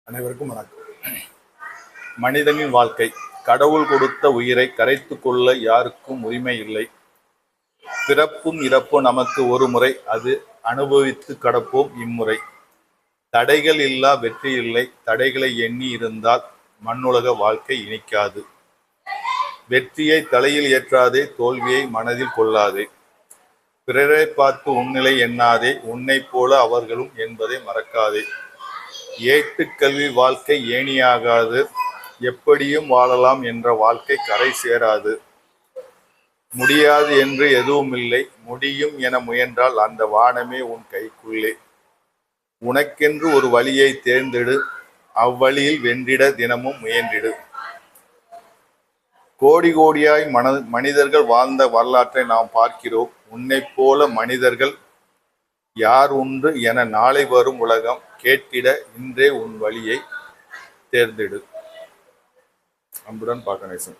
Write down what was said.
அனைவருக்கும் வணக்கம். மனிதனின் வாழ்க்கை கடவுள் கொடுத்த உயிரை கரைத்து கொள்ள யாருக்கும் உரிமை இல்லை. பிறப்பும் இறப்பும் நமக்கு ஒரு முறை, அது அனுபவித்து கடப்போம் இம்முறை. தடைகள் இல்லா வெற்றி இல்லை, தடைகளை எண்ணி இருந்தால் மண்ணுலக வாழ்க்கை இனிக்காது. வெற்றியை தலையில் ஏற்றாதே, தோல்வியை மனதில் கொள்ளாதே. பிறரை பார்த்து உன்னிலை எண்ணாதே, உன்னை போல அவர்களும் என்பதை மறக்காதே. ஏட்டுக்கல்வி வாழ்க்கை ஏணியாகாது, எப்படியும் வாழலாம் என்ற வாழ்க்கை கரை சேராது. முடியாது என்று எதுவுமில்லை, முடியும் என முயன்றால் அந்த வானமே உன் கைக்குள்ளே. உனக்கென்று ஒரு வழியை தேர்ந்தெடு, அவ்வழியில் வென்றிட தினமும் முயன்றிடு. கோடி கோடியாய் மனிதர்கள் வாழ்ந்த வரலாற்றை நாம் பார்க்கிறோம். உன்னைப் போல மனிதர்கள் யார் உண்டு என நாளை வரும் உலகம் கேட்டிட இன்றே உன் வழியை தேர்ந்தெடு. அன்புடன் பாக்கநேசன்.